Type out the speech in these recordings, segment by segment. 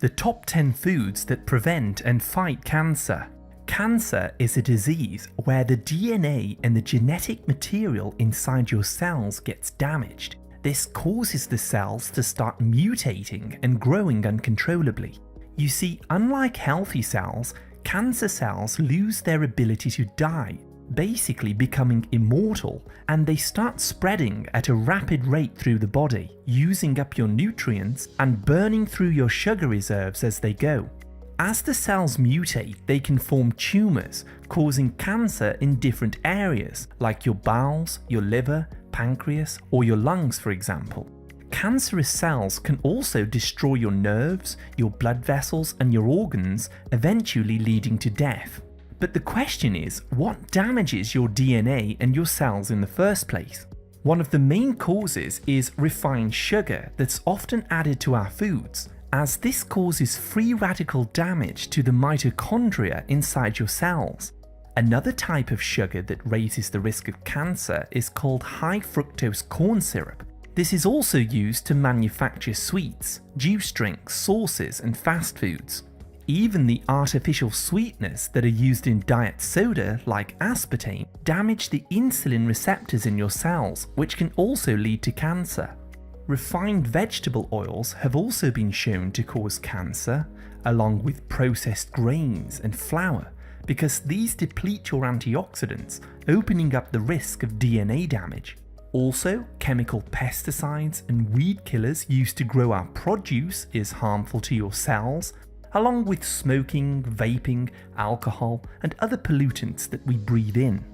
The top 10 foods that prevent and fight cancer. Cancer is a disease where the DNA and the genetic material inside your cells gets damaged. This causes the cells to start mutating and growing uncontrollably. You see, unlike healthy cells, cancer cells lose their ability to die, basically becoming immortal, and they start spreading at a rapid rate through the body, using up your nutrients and burning through your sugar reserves as they go. As the cells mutate, they can form tumors, causing cancer in different areas, like your bowels, your liver, pancreas, or your lungs, for example. Cancerous cells can also destroy your nerves, your blood vessels, and your organs, eventually leading to death. But the question is, what damages your DNA and your cells in the first place? One of the main causes is refined sugar that's often added to our foods, as this causes free radical damage to the mitochondria inside your cells. Another type of sugar that raises the risk of cancer is called high fructose corn syrup. This is also used to manufacture sweets, juice drinks, sauces, and fast foods. Even the artificial sweeteners that are used in diet soda, like aspartame, damage the insulin receptors in your cells, which can also lead to cancer. Refined vegetable oils have also been shown to cause cancer, along with processed grains and flour, because these deplete your antioxidants, opening up the risk of DNA damage. Also, chemical pesticides and weed killers used to grow our produce is harmful to your cells, along with smoking, vaping, alcohol, and other pollutants that we breathe in.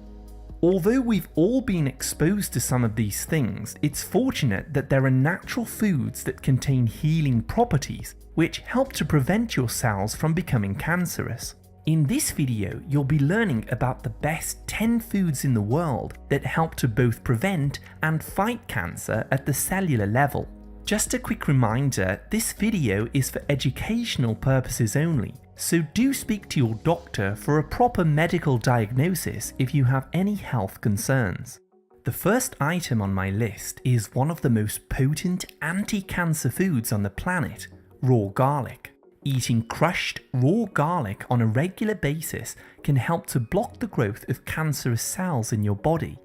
Although we've all been exposed to some of these things, it's fortunate that there are natural foods that contain healing properties, which help to prevent your cells from becoming cancerous. In this video, you'll be learning about the best 10 foods in the world that help to both prevent and fight cancer at the cellular level. Just a quick reminder, this video is for educational purposes only, so do speak to your doctor for a proper medical diagnosis if you have any health concerns. The first item on my list is one of the most potent anti-cancer foods on the planet, raw garlic. Eating crushed raw garlic on a regular basis can help to block the growth of cancerous cells in your body.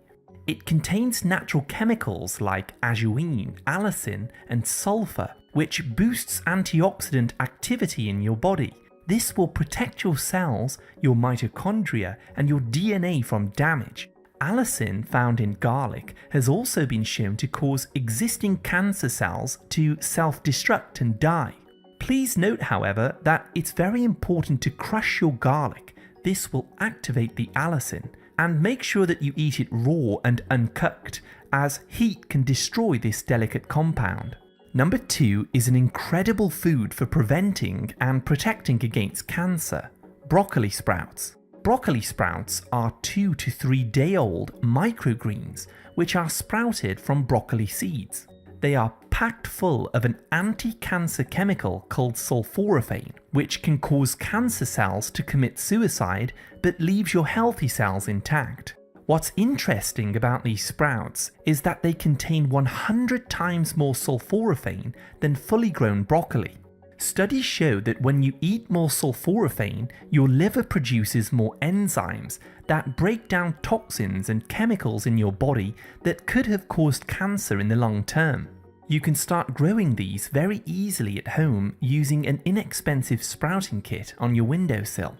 It contains natural chemicals like ajuine, allicin, and sulfur, which boosts antioxidant activity in your body. This will protect your cells, your mitochondria, and your DNA from damage. Allicin found in garlic has also been shown to cause existing cancer cells to self-destruct and die. Please note, however, that it's very important to crush your garlic. This will activate the allicin, and make sure that you eat it raw and uncooked, as heat can destroy this delicate compound. Number 2 is an incredible food for preventing and protecting against cancer: broccoli sprouts. Broccoli sprouts are 2 to 3 day old microgreens which are sprouted from broccoli seeds. They are packed full of an anti-cancer chemical called sulforaphane, which can cause cancer cells to commit suicide but leaves your healthy cells intact. What's interesting about these sprouts is that they contain 100 times more sulforaphane than fully grown broccoli. Studies show that when you eat more sulforaphane, your liver produces more enzymes that break down toxins and chemicals in your body that could have caused cancer in the long term. You can start growing these very easily at home using an inexpensive sprouting kit on your windowsill.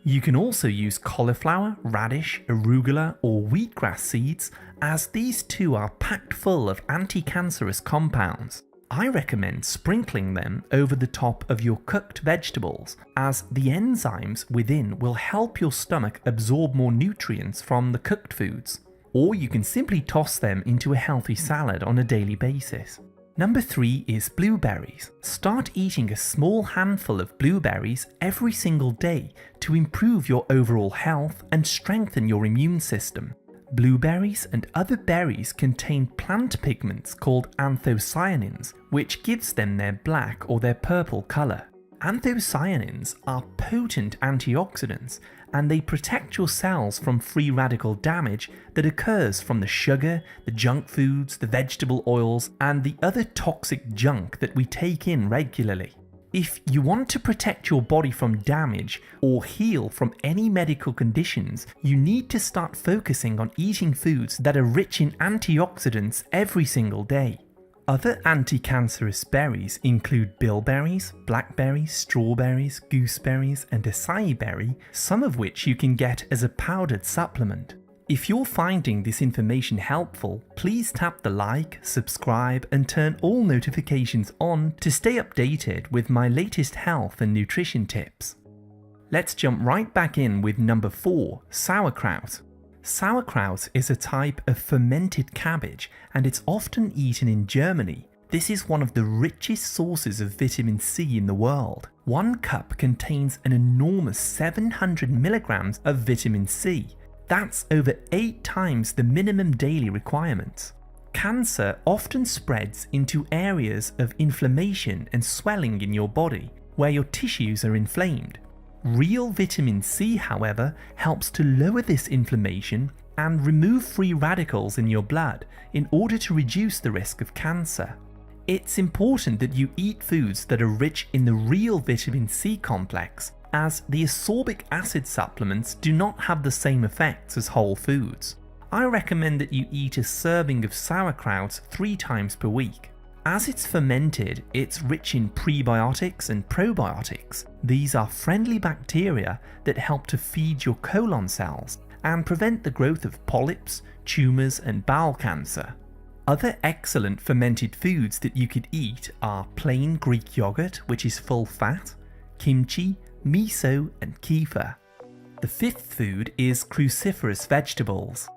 You can also use cauliflower, radish, arugula, or wheatgrass seeds, as these too are packed full of anti-cancerous compounds. I recommend sprinkling them over the top of your cooked vegetables, as the enzymes within will help your stomach absorb more nutrients from the cooked foods. Or you can simply toss them into a healthy salad on a daily basis. Number 3 is blueberries. Start eating a small handful of blueberries every single day to improve your overall health and strengthen your immune system. Blueberries and other berries contain plant pigments called anthocyanins, which gives them their black or their purple color. Anthocyanins are potent antioxidants, and they protect your cells from free radical damage that occurs from the sugar, the junk foods, the vegetable oils, and the other toxic junk that we take in regularly. If you want to protect your body from damage or heal from any medical conditions, you need to start focusing on eating foods that are rich in antioxidants every single day. Other anti-cancerous berries include bilberries, blackberries, strawberries, gooseberries, and acai berry, some of which you can get as a powdered supplement. If you're finding this information helpful, please tap the like, subscribe, and turn all notifications on to stay updated with my latest health and nutrition tips. Let's jump right back in with number 4, sauerkraut. Sauerkraut is a type of fermented cabbage and it's often eaten in Germany. This is one of the richest sources of vitamin C in the world. 1 cup contains an enormous 700 milligrams of vitamin C. That's over 8 times the minimum daily requirements. Cancer often spreads into areas of inflammation and swelling in your body, where your tissues are inflamed. Real vitamin C, however, helps to lower this inflammation and remove free radicals in your blood in order to reduce the risk of cancer. It's important that you eat foods that are rich in the real vitamin C complex, as the ascorbic acid supplements do not have the same effects as whole foods. I recommend that you eat a serving of sauerkraut 3 times per week. As it's fermented, it's rich in prebiotics and probiotics. These are friendly bacteria that help to feed your colon cells and prevent the growth of polyps, tumours, and bowel cancer. Other excellent fermented foods that you could eat are plain Greek yogurt, which is full fat, kimchi, miso, and kefir. The 5th food is cruciferous vegetables.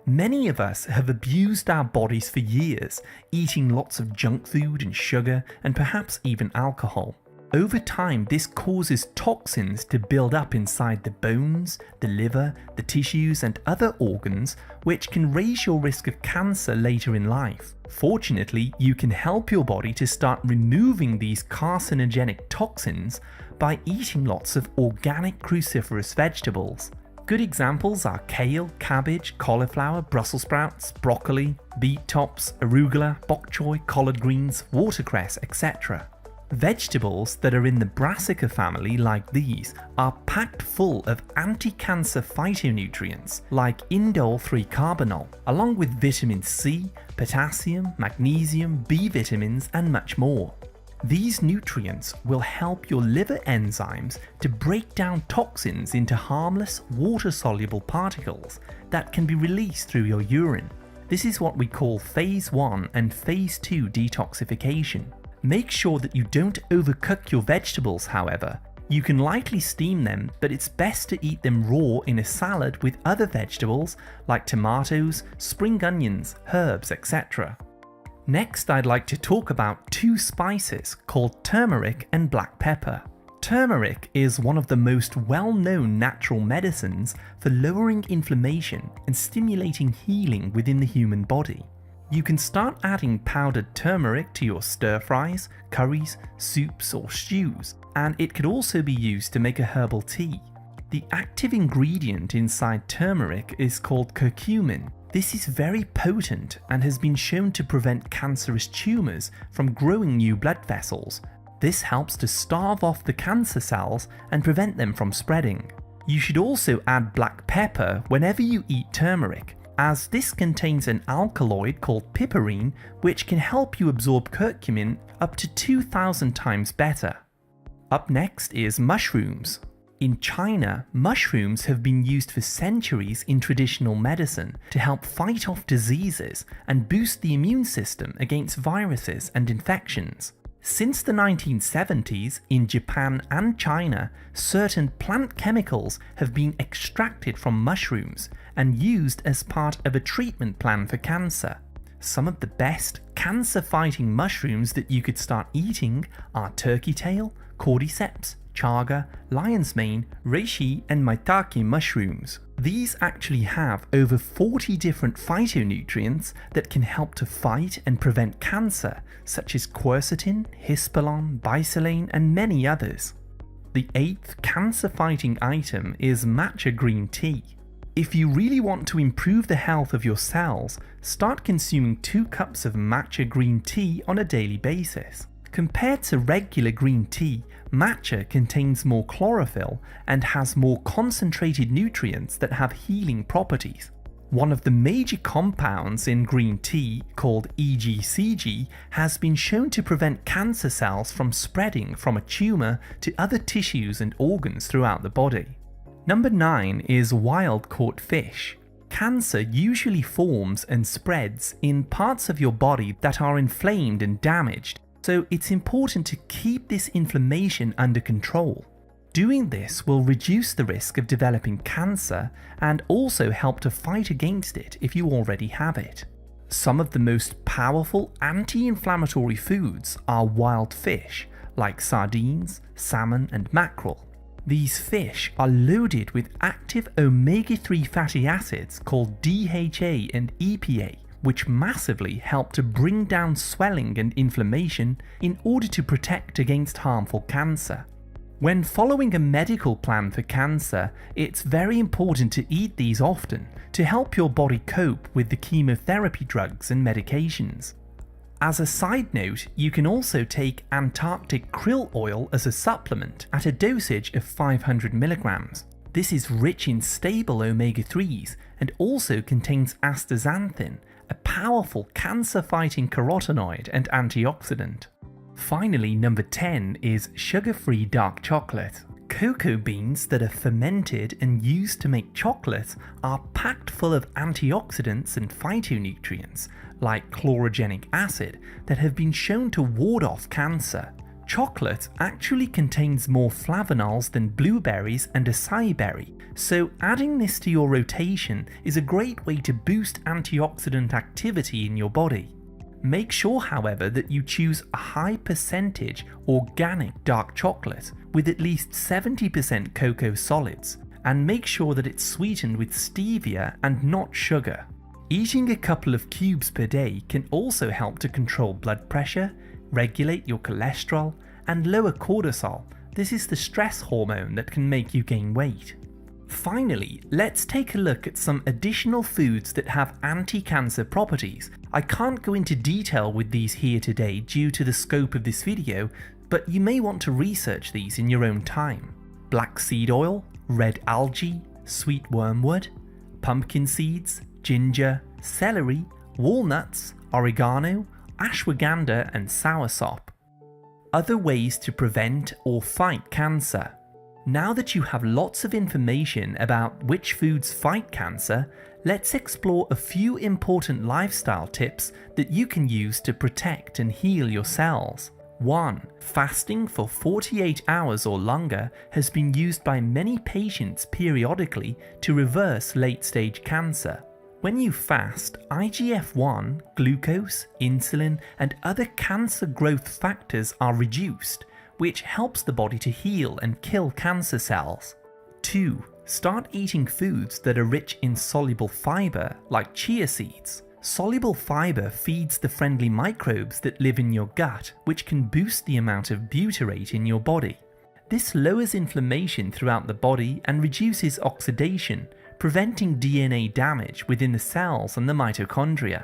Many of us have abused our bodies for years, eating lots of junk food and sugar and perhaps even alcohol. Over time, this causes toxins to build up inside the bones, the liver, the tissues, and other organs, which can raise your risk of cancer later in life. Fortunately, you can help your body to start removing these carcinogenic toxins by eating lots of organic cruciferous vegetables. Good examples are kale, cabbage, cauliflower, Brussels sprouts, broccoli, beet tops, arugula, bok choy, collard greens, watercress, etc. Vegetables that are in the brassica family, like these, are packed full of anti-cancer phytonutrients like indole 3-carbinol, along with vitamin C, potassium, magnesium, B vitamins, and much more. These nutrients will help your liver enzymes to break down toxins into harmless, water-soluble particles that can be released through your urine. This is what we call phase 1 and phase 2 detoxification. Make sure that you don't overcook your vegetables, however. You can lightly steam them, but it's best to eat them raw in a salad with other vegetables like tomatoes, spring onions, herbs, etc. Next, I'd like to talk about 2 spices called turmeric and black pepper. Turmeric is one of the most well-known natural medicines for lowering inflammation and stimulating healing within the human body. You can start adding powdered turmeric to your stir-fries, curries, soups, or stews, and it could also be used to make a herbal tea. The active ingredient inside turmeric is called curcumin. This is very potent and has been shown to prevent cancerous tumours from growing new blood vessels. This helps to starve off the cancer cells and prevent them from spreading. You should also add black pepper whenever you eat turmeric, as this contains an alkaloid called piperine, which can help you absorb curcumin up to 2,000 times better. Up next is mushrooms. In China, mushrooms have been used for centuries in traditional medicine to help fight off diseases and boost the immune system against viruses and infections. Since the 1970s, in Japan and China, certain plant chemicals have been extracted from mushrooms and used as part of a treatment plan for cancer. Some of the best cancer-fighting mushrooms that you could start eating are turkey tail, cordyceps, chaga, lion's mane, reishi, and maitake mushrooms. These actually have over 40 different phytonutrients that can help to fight and prevent cancer, such as quercetin, hispalon, bisalane, and many others. The 8th cancer-fighting item is matcha green tea. If you really want to improve the health of your cells, start consuming 2 cups of matcha green tea on a daily basis. Compared to regular green tea, matcha contains more chlorophyll and has more concentrated nutrients that have healing properties. One of the major compounds in green tea, called EGCG, has been shown to prevent cancer cells from spreading from a tumour to other tissues and organs throughout the body. Number 9 is wild-caught fish. Cancer usually forms and spreads in parts of your body that are inflamed and damaged, so it's important to keep this inflammation under control. Doing this will reduce the risk of developing cancer and also help to fight against it if you already have it. Some of the most powerful anti-inflammatory foods are wild fish, like sardines, salmon and mackerel. These fish are loaded with active omega-3 fatty acids called DHA and EPA, which massively help to bring down swelling and inflammation in order to protect against harmful cancer. When following a medical plan for cancer, it's very important to eat these often to help your body cope with the chemotherapy drugs and medications. As a side note, you can also take Antarctic krill oil as a supplement at a dosage of 500 mg. This is rich in stable omega-3s and also contains astaxanthin, a powerful cancer-fighting carotenoid and antioxidant. Finally, number 10 is sugar-free dark chocolate. Cocoa beans that are fermented and used to make chocolate are packed full of antioxidants and phytonutrients, like chlorogenic acid, that have been shown to ward off cancer. Chocolate actually contains more flavonols than blueberries and acai berry, so adding this to your rotation is a great way to boost antioxidant activity in your body. Make sure, however, that you choose a high percentage organic dark chocolate with at least 70% cocoa solids, and make sure that it's sweetened with stevia and not sugar. Eating a couple of cubes per day can also help to control blood pressure, regulate your cholesterol, and lower cortisol. This is the stress hormone that can make you gain weight. Finally, let's take a look at some additional foods that have anti-cancer properties. I can't go into detail with these here today due to the scope of this video, but you may want to research these in your own time. Black seed oil, red algae, sweet wormwood, pumpkin seeds, ginger, celery, walnuts, oregano, ashwagandha and soursop. Other ways to prevent or fight cancer. Now that you have lots of information about which foods fight cancer, let's explore a few important lifestyle tips that you can use to protect and heal your cells. 1. Fasting for 48 hours or longer has been used by many patients periodically to reverse late-stage cancer. When you fast, IGF-1, glucose, insulin, and other cancer growth factors are reduced, which helps the body to heal and kill cancer cells. 2. Start eating foods that are rich in soluble fiber, like chia seeds. Soluble fiber feeds the friendly microbes that live in your gut, which can boost the amount of butyrate in your body. This lowers inflammation throughout the body and reduces oxidation, preventing DNA damage within the cells and the mitochondria.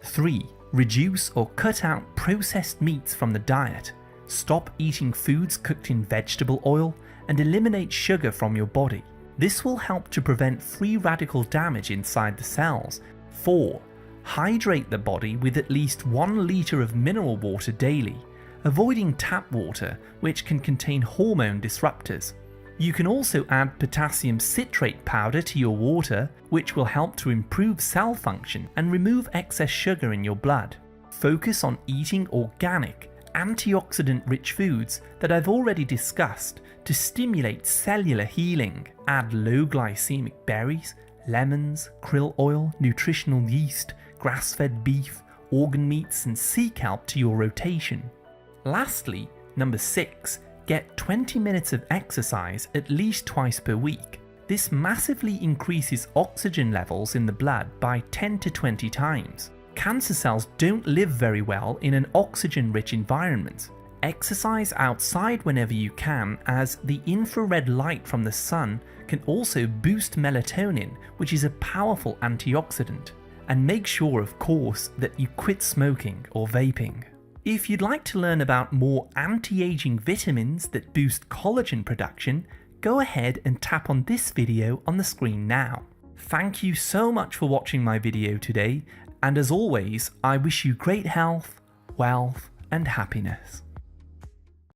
3. Reduce or cut out processed meats from the diet. Stop eating foods cooked in vegetable oil and eliminate sugar from your body. This will help to prevent free radical damage inside the cells. 4. Hydrate the body with at least 1 liter of mineral water daily, avoiding tap water, which can contain hormone disruptors. You can also add potassium citrate powder to your water, which will help to improve cell function and remove excess sugar in your blood. Focus on eating organic, antioxidant-rich foods that I've already discussed to stimulate cellular healing. Add low glycemic berries, lemons, krill oil, nutritional yeast, grass-fed beef, organ meats and sea kelp to your rotation. Lastly, number 6, get 20 minutes of exercise at least twice per week. This massively increases oxygen levels in the blood by 10 to 20 times. Cancer cells don't live very well in an oxygen-rich environment. Exercise outside whenever you can, as the infrared light from the sun can also boost melatonin, which is a powerful antioxidant. And make sure, of course, that you quit smoking or vaping. If you'd like to learn about more anti-aging vitamins that boost collagen production, go ahead and tap on this video on the screen now. Thank you so much for watching my video today, and as always, I wish you great health, wealth, and happiness.